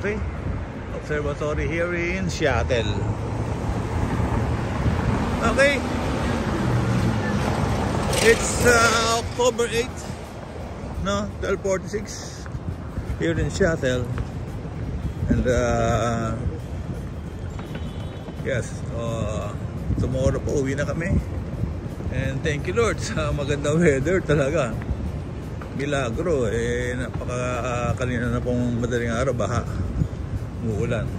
Okay, observatory here in Seattle. Okay, it's October 8th, no, 12:46 here in Seattle. And yes, tomorrow po uwi na kami. And thank you Lord sa magandang weather talaga. Milagro, kanina na pong madaling araw baha, umuulan.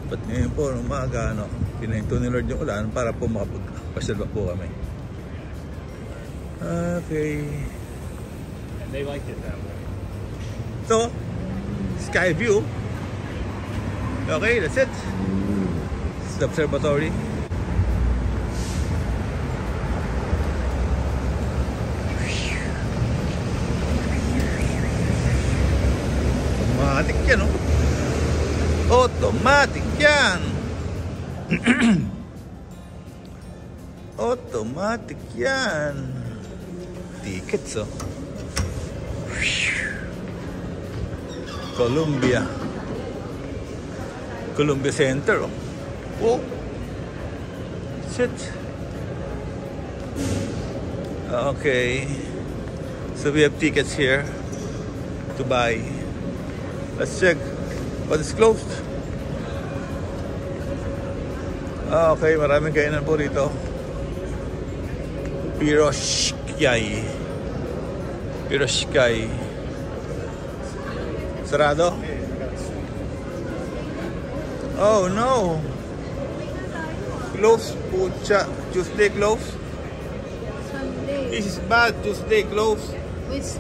But ngayon po umaga, pinahinto ni Lord yung ulan para po makapagpasyal po kami. Okay. And they like it that way. So, sky view. Okay, that's it. It's the observatory. Automatic yan, no? Automatic yan. Automatic yan. Tickets, oh. Columbia Center, oh. Oh. Shit. Okay. So we have tickets here to buy. Let's check. But it's closed. Okay, maraming kainan po dito. Piroshkai. Sarado? Oh no. Close, pucha. Tuesday close. Sunday. This is bad. Tuesday close. Bukas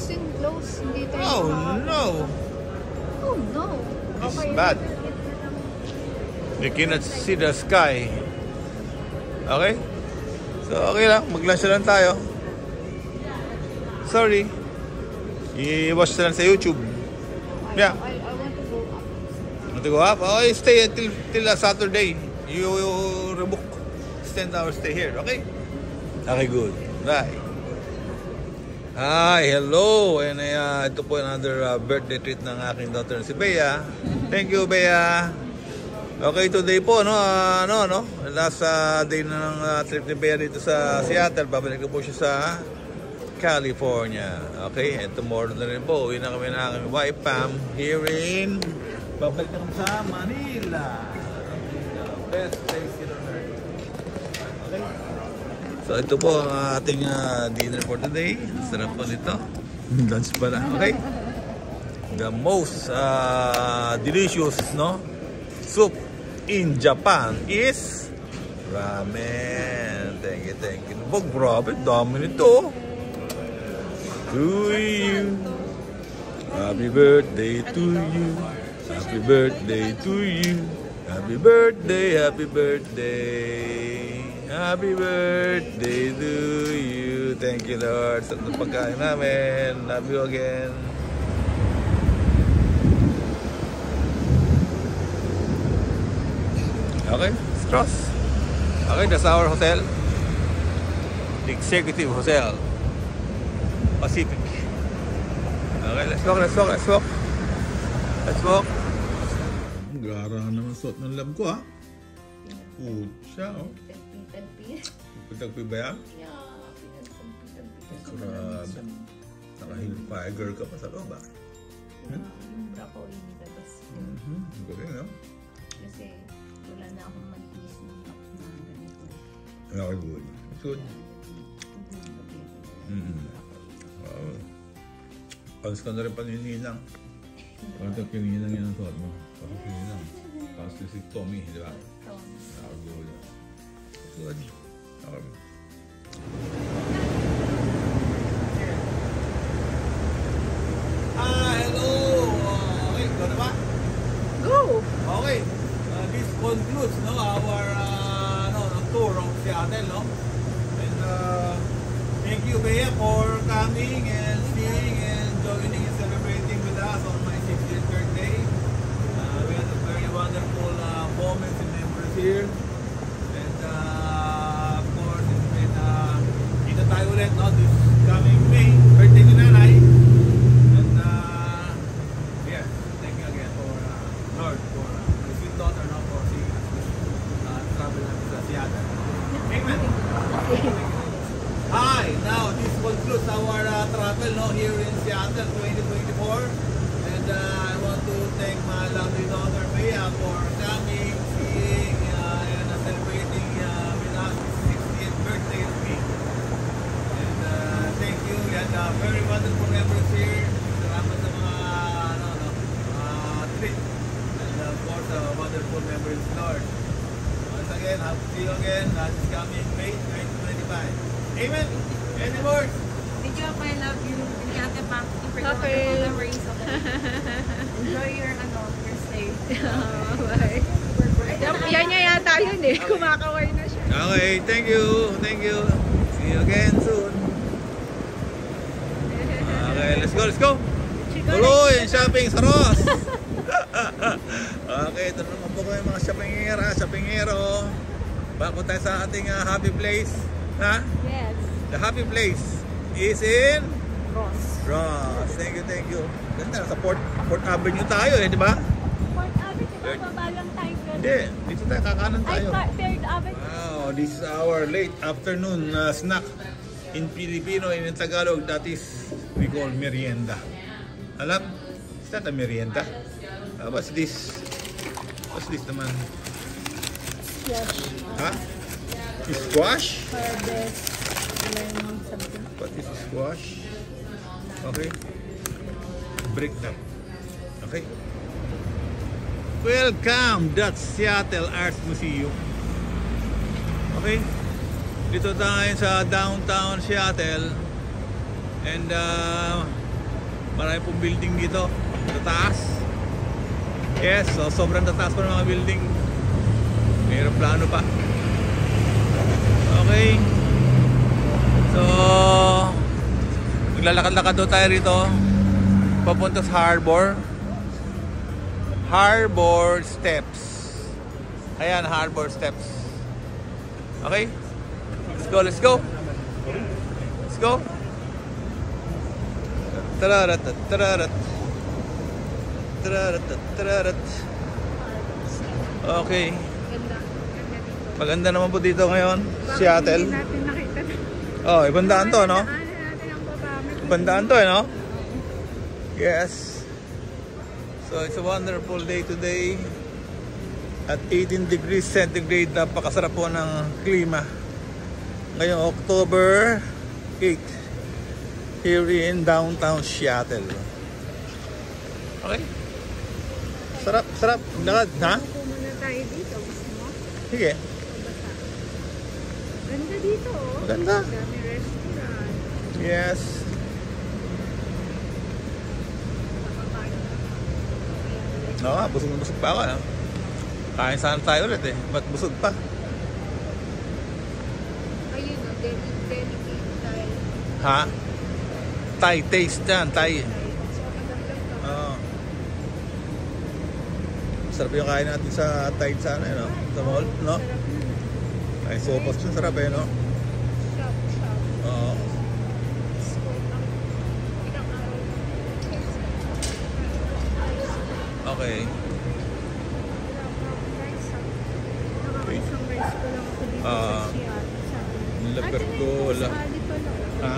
yung close. Hindi tayo. Oh no. Oh no. This is bad. You cannot see the sky. Okay? So okay lang. Mag-lunch lang tayo. Sorry. I-watch na lang sa YouTube. Yeah. I want to go up. Want to go up? Okay, stay till Saturday. You rebook. 10 hours stay here. Okay? Okay, good. Bye. Hi, hello. And ito po another birthday treat ng aking daughter si Bea. Thank you, Bea. Okay, today po, last day na ng trip ni Bea dito sa Seattle. Babalik na po siya sa California. Okay, and tomorrow na rin po, uwi na kami ng aking wife Pam here in, babalik na kami sa Manila. Best place in on earth. Okay. So ito po ang ating dinner for today. Sarap po nito. Lunch pala. Okay. The most delicious soup in Japan is ramen. Thank you. Bog, grabe, dami nito. To you, happy birthday to you, happy birthday to you, happy birthday, happy birthday, happy birthday to you. Thank you Lord sa pagkain namin. Love you again. Okay, cross. Okay, that's our hotel. The Executive Hotel Pacific. Okay, let's walk. Gara naman suot ng lab ko, ha? Pucha, oh. Pitag-pi ba yan? Yeah, pinag-pitag. Grabe. Naka-hillfire ka pa sa loob, ha? Yung bra ko inilabas ko. Galing, no? Kasi wala na akong matiis ng top na ganito. Okay, good. It's good. Palis ka na rin panininang. Parang kininang yan ang suot mo. Parang kininang. Parang si Tommy, di ba? Good. Good. Okay. Hello! Okay, go na ba? Go! Okay. This concludes our tour of Seattle, And thank you, Bea, for coming and seeing and joining and celebrating with us on my 60th birthday. We had a very wonderful moments and memories here. And of course, it's been kita tayo ulit this coming May, birthday ni Nanay. And yes, thank you again for Hi, now this concludes our travel here in Seattle 2024. And I want to thank my lovely daughter Bea for coming, seeing, and celebrating with us his 60th birthday of me. And thank you. We had very wonderful memories here. Salamat sa mga treat. And of course, wonderful memories, Lord. Once again, I'll see you again this coming May 2025. Amen. Any more? Thank you, I love you. Thank you, Ate Pam. For the Okay. wonderful memories. Enjoy your stay. Bye. Yan niya yata yun eh. Kumakaway na siya. Okay, thank you. Thank you. See you again soon. Okay, let's go. Tuloy ang shopping sa Ross. Okay, ito naman po kayo mga shoppingero. Bago tayo sa ating happy place. Ha? Yes. The happy place is in Ross. Thank you. Ganda, sa Port Avenue tayo di ba? Port Avenue, bababa lang tayo. Hindi, dito tayo, kakanan tayo. Third Avenue. Wow, this is our late afternoon snack. In Filipino and in Tagalog, that is we call merienda. Alam? Is that a merienda? What's this? What's this naman? Yes. Ha? Squash? Harvest. Lemon something. What is squash? Okay. Break that. Okay. Welcome, that's Seattle Arts Museum. Okay. Dito tayo sa downtown Seattle. And marami pong building dito. Tataas. Yes, so sobrang tataas pa ng mga building. May aeroplano pa. Okay. So maglalakad-lakad daw tayo rito papunta sa Harbor Steps. Ayan, Harbor Steps. Okay, let's go. Tararat. Okay, maganda naman po dito ngayon, Seattle. Hindi natin nakita. Oh, ibang daan to, no? Daanan natin ang baba. Ibang daan to, no? Yes. So, it's a wonderful day today. At 18 degrees centigrade, napakasarap po ng klima. Ngayong October 8, here in downtown Seattle. Okay? Sarap. Lakad, ha? Upo muna tayo dito. Gusto mo? Sige. Ganda dito, oh. Maganda. Dami restaurant. Yes. Oo nga, busog pa ako. No? Kain sana tayo ulit eh. Ba't busog pa? Ayun, oh. Delicate style. Ha? Thai taste yan, Thai. So, magandang to. Oo. Sarap yung kain natin sa Thai sana, no? Sa mall, no? Sarap nun. Ay, sopas yun, sarap eh, no? Shop. Oo. Ilang araw na. Okay. Nakaka-isang rice ko lang ako dito Ah. sa Seattle. Lapert ko, wala. Sali pala. Ha?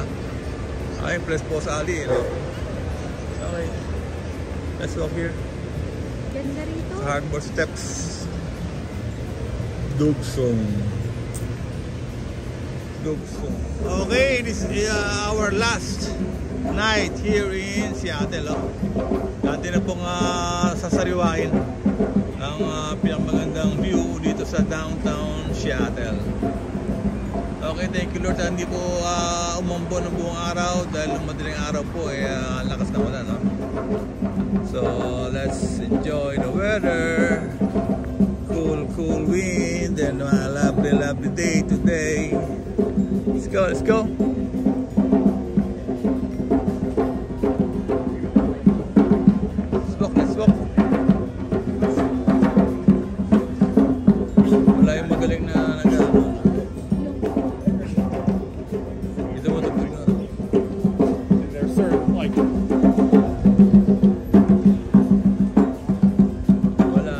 Ay, press po sa ali, no? Okay. Let's walk here. Ganda rito. Sa Harbor Steps. Dugsong. Okay, this is our last night here in Seattle. Oh. Dati na pong sasariwain ang pinakamagandang view dito sa downtown Seattle. Okay, thank you Lord. Hindi po umambo ng buong araw dahil madaling araw po lakas na ulan. No? So let's enjoy the weather. Cool wind and a lovely day today. Let's go. Let's walk. Wala yung magaling na nag-ano. Ito mo tugtog na. They're served like Wala.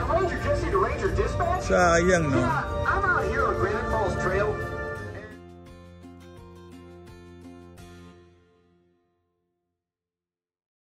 Ranger Jesse to Ranger Dispatch. Sayang, no? I'm out here on Granite Falls Trail